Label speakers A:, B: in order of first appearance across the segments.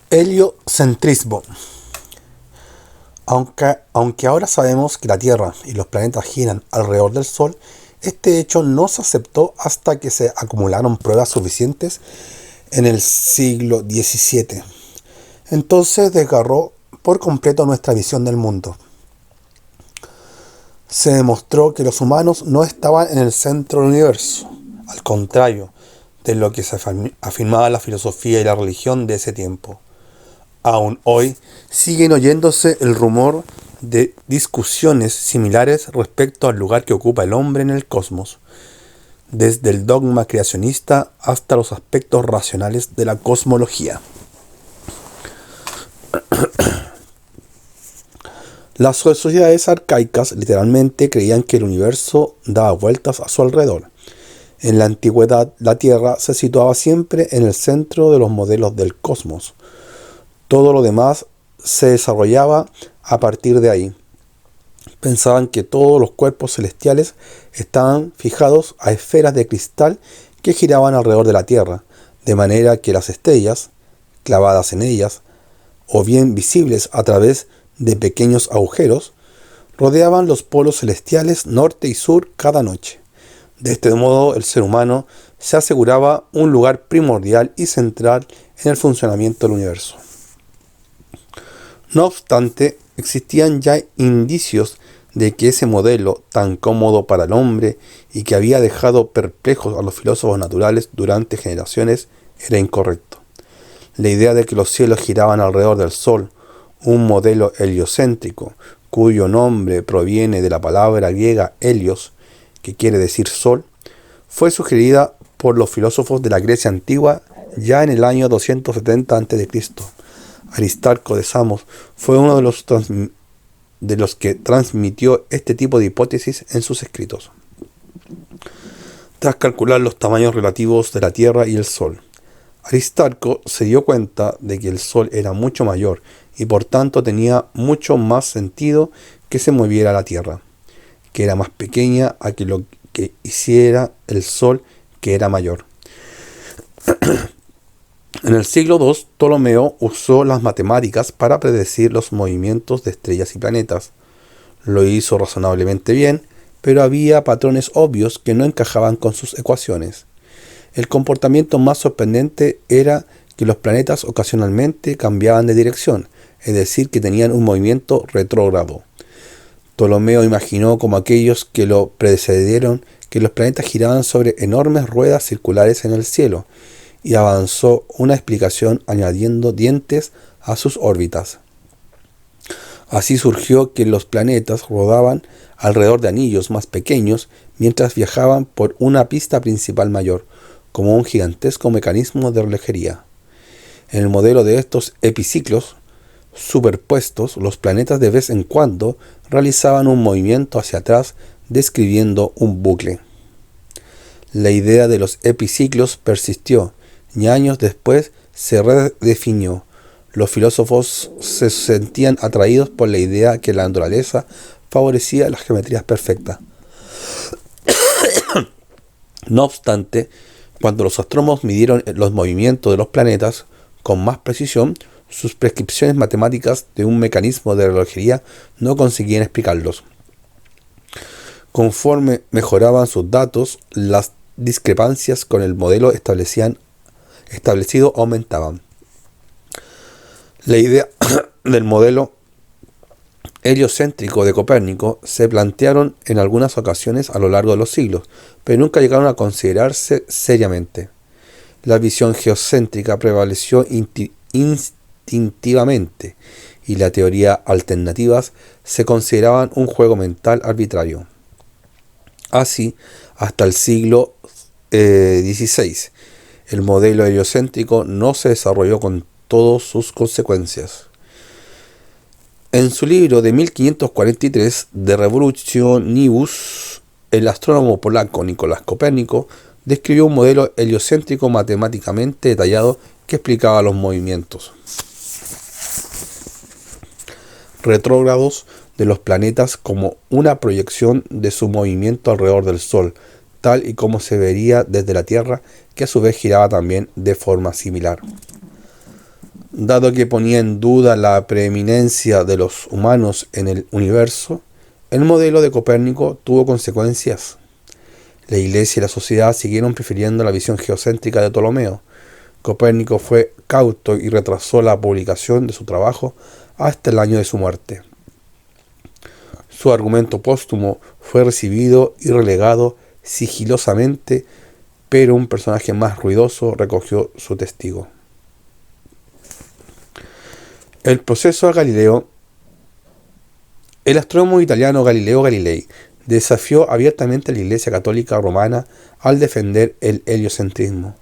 A: Heliocentrismo. Aunque ahora sabemos que la Tierra y los planetas giran alrededor del Sol, este hecho no se aceptó hasta que se acumularon pruebas suficientes en el siglo XVII. Entonces desgarró por completo nuestra visión del mundo. Se demostró que los humanos no estaban en el centro del universo, al contrario de lo que se afirmaba la filosofía y la religión de ese tiempo. Aún hoy siguen oyéndose el rumor de discusiones similares respecto al lugar que ocupa el hombre en el cosmos, desde el dogma creacionista hasta los aspectos racionales de la cosmología. Las sociedades arcaicas literalmente creían que el universo daba vueltas a su alrededor. En la antigüedad, la Tierra se situaba siempre en el centro de los modelos del cosmos. Todo lo demás se desarrollaba a partir de ahí. Pensaban que todos los cuerpos celestiales estaban fijados a esferas de cristal que giraban alrededor de la Tierra, de manera que las estrellas, clavadas en ellas, o bien visibles a través de pequeños agujeros, rodeaban los polos celestiales norte y sur cada noche. De este modo, el ser humano se aseguraba un lugar primordial y central en el funcionamiento del universo. No obstante, existían ya indicios de que ese modelo, tan cómodo para el hombre y que había dejado perplejos a los filósofos naturales durante generaciones, era incorrecto. La idea de que los cielos giraban alrededor del Sol, un modelo heliocéntrico, cuyo nombre proviene de la palabra griega helios, que quiere decir sol, fue sugerida por los filósofos de la Grecia antigua ya en el año 270 a.C. Aristarco de Samos fue uno de los que transmitió este tipo de hipótesis en sus escritos. Tras calcular los tamaños relativos de la Tierra y el Sol, Aristarco se dio cuenta de que el Sol era mucho mayor y por tanto tenía mucho más sentido que se moviera la Tierra, que era más pequeña a que lo que hiciera el Sol, que era mayor. En el siglo II, Ptolomeo usó las matemáticas para predecir los movimientos de estrellas y planetas. Lo hizo razonablemente bien, pero había patrones obvios que no encajaban con sus ecuaciones. El comportamiento más sorprendente era que los planetas ocasionalmente cambiaban de dirección, es decir, que tenían un movimiento retrógrado. Ptolomeo imaginó, como aquellos que lo precedieron, que los planetas giraban sobre enormes ruedas circulares en el cielo, y avanzó una explicación añadiendo dientes a sus órbitas. Así surgió que los planetas rodaban alrededor de anillos más pequeños mientras viajaban por una pista principal mayor, como un gigantesco mecanismo de relojería. En el modelo de estos epiciclos superpuestos, los planetas de vez en cuando realizaban un movimiento hacia atrás, describiendo un bucle. La idea de los epiciclos persistió, y años después se redefinió. Los filósofos se sentían atraídos por la idea que la naturaleza favorecía las geometrías perfectas. No obstante, cuando los astrónomos midieron los movimientos de los planetas con más precisión, sus prescripciones matemáticas de un mecanismo de relojería no conseguían explicarlos. Conforme mejoraban sus datos, las discrepancias con el modelo establecido aumentaban. La idea del modelo heliocéntrico de Copérnico se plantearon en algunas ocasiones a lo largo de los siglos, pero nunca llegaron a considerarse seriamente. La visión geocéntrica prevaleció instintivamente, y las teorías alternativas se consideraban un juego mental arbitrario. Así, hasta el siglo XVI, el modelo heliocéntrico no se desarrolló con todas sus consecuencias. En su libro de 1543, De Revolutionibus, el astrónomo polaco Nicolás Copérnico describió un modelo heliocéntrico matemáticamente detallado que explicaba los movimientos retrógrados de los planetas como una proyección de su movimiento alrededor del Sol, tal y como se vería desde la Tierra, que a su vez giraba también de forma similar. Dado que ponía en duda la preeminencia de los humanos en el universo, el modelo de Copérnico tuvo consecuencias. La Iglesia y la sociedad siguieron prefiriendo la visión geocéntrica de Ptolomeo. Copérnico fue cauto y retrasó la publicación de su trabajo hasta el año de su muerte. Su argumento póstumo fue recibido y relegado sigilosamente, pero un personaje más ruidoso recogió su testigo. El proceso a Galileo. El astrónomo italiano Galileo Galilei desafió abiertamente a la Iglesia Católica Romana al defender el heliocentrismo.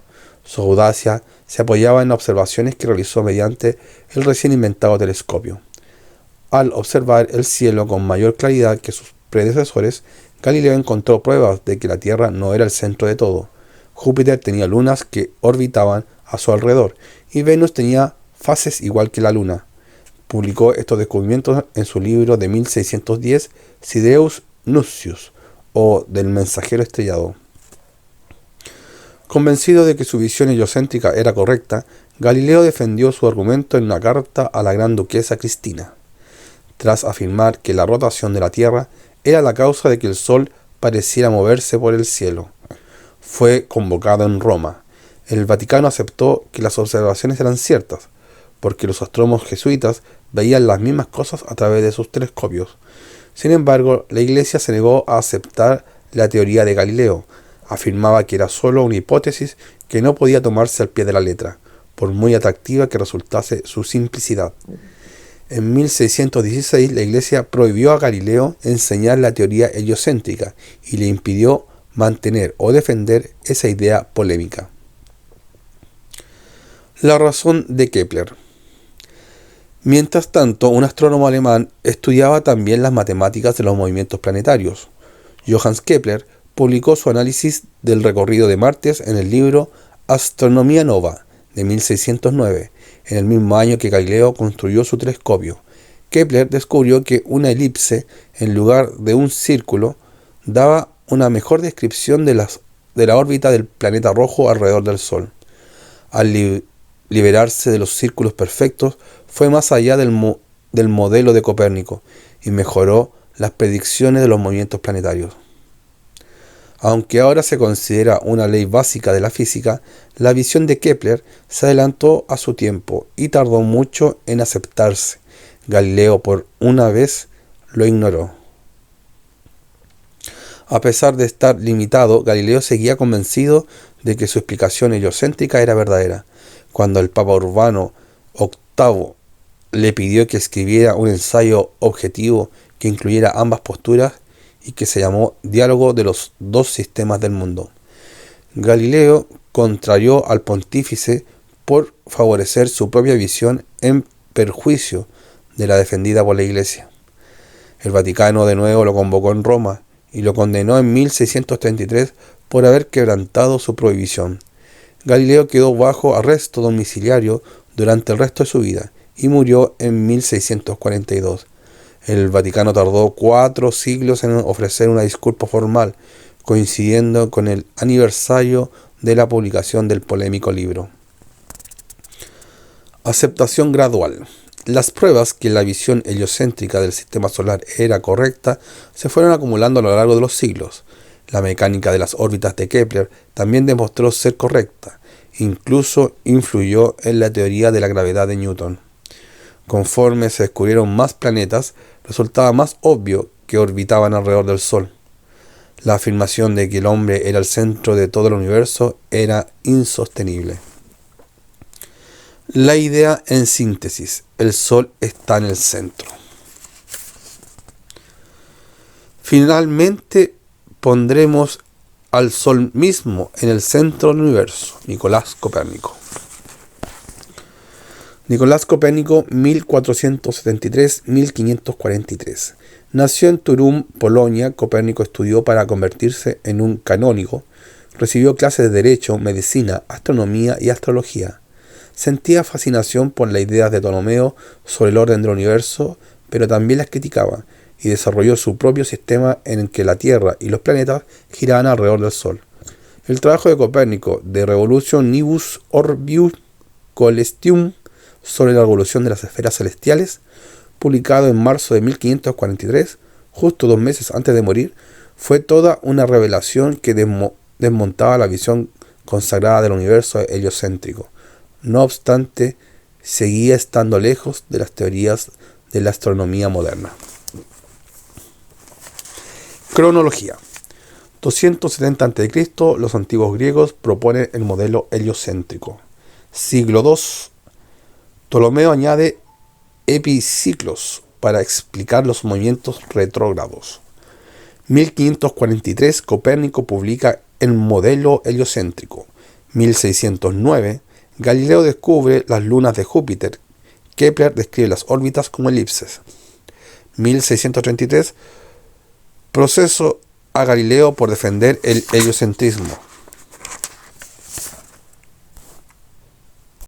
A: Su audacia se apoyaba en observaciones que realizó mediante el recién inventado telescopio. Al observar el cielo con mayor claridad que sus predecesores, Galileo encontró pruebas de que la Tierra no era el centro de todo. Júpiter tenía lunas que orbitaban a su alrededor y Venus tenía fases igual que la Luna. Publicó estos descubrimientos en su libro de 1610, Sidereus Nuncius, o del mensajero estrellado. Convencido de que su visión heliocéntrica era correcta, Galileo defendió su argumento en una carta a la gran duquesa Cristina. Tras afirmar que la rotación de la Tierra era la causa de que el Sol pareciera moverse por el cielo, fue convocado en Roma. El Vaticano aceptó que las observaciones eran ciertas, porque los astrónomos jesuitas veían las mismas cosas a través de sus telescopios. Sin embargo, la Iglesia se negó a aceptar la teoría de Galileo. Afirmaba que era solo una hipótesis que no podía tomarse al pie de la letra, por muy atractiva que resultase su simplicidad. En 1616, la Iglesia prohibió a Galileo enseñar la teoría heliocéntrica y le impidió mantener o defender esa idea polémica. La razón de Kepler. Mientras tanto, un astrónomo alemán estudiaba también las matemáticas de los movimientos planetarios. Johannes Kepler publicó su análisis del recorrido de Marte en el libro Astronomia Nova de 1609, en el mismo año que Galileo construyó su telescopio. Kepler descubrió que una elipse, en lugar de un círculo, daba una mejor descripción de la órbita del planeta rojo alrededor del Sol. Al liberarse de los círculos perfectos, fue más allá del modelo de Copérnico y mejoró las predicciones de los movimientos planetarios. Aunque ahora se considera una ley básica de la física, la visión de Kepler se adelantó a su tiempo y tardó mucho en aceptarse. Galileo por una vez lo ignoró. A pesar de estar limitado, Galileo seguía convencido de que su explicación heliocéntrica era verdadera. Cuando el Papa Urbano VIII le pidió que escribiera un ensayo objetivo que incluyera ambas posturas y que se llamó Diálogo de los dos sistemas del mundo, Galileo contrarió al pontífice por favorecer su propia visión en perjuicio de la defendida por la Iglesia. El Vaticano de nuevo lo convocó en Roma y lo condenó en 1633 por haber quebrantado su prohibición. Galileo quedó bajo arresto domiciliario durante el resto de su vida y murió en 1642. El Vaticano tardó 4 siglos en ofrecer una disculpa formal, coincidiendo con el aniversario de la publicación del polémico libro. Aceptación gradual. Las pruebas que la visión heliocéntrica del sistema solar era correcta se fueron acumulando a lo largo de los siglos. La mecánica de las órbitas de Kepler también demostró ser correcta, incluso influyó en la teoría de la gravedad de Newton. Conforme se descubrieron más planetas, resultaba más obvio que orbitaban alrededor del Sol. La afirmación de que el hombre era el centro de todo el universo era insostenible. La idea en síntesis: el Sol está en el centro. Finalmente pondremos al Sol mismo en el centro del universo. Nicolás Copérnico. Nicolás Copérnico, 1473-1543. Nació en Turún, Polonia. Copérnico estudió para convertirse en un canónigo. Recibió clases de Derecho, Medicina, Astronomía y Astrología. Sentía fascinación por las ideas de Ptolomeo sobre el orden del universo, pero también las criticaba, y desarrolló su propio sistema en el que la Tierra y los planetas giraban alrededor del Sol. El trabajo de Copérnico, De Revolutio Nibus Orbium Coelestium, sobre la evolución de las esferas celestiales, publicado en marzo de 1543, justo 2 meses antes de morir, fue toda una revelación que desmontaba la visión consagrada del universo heliocéntrico. No obstante, seguía estando lejos de las teorías de la astronomía moderna. Cronología. 270 a.C., los antiguos griegos proponen el modelo heliocéntrico. Siglo II, Ptolomeo añade epiciclos para explicar los movimientos retrógrados. 1543, Copérnico publica el modelo heliocéntrico. 1609, Galileo descubre las lunas de Júpiter. Kepler describe las órbitas como elipses. 1633, proceso a Galileo por defender el heliocentrismo.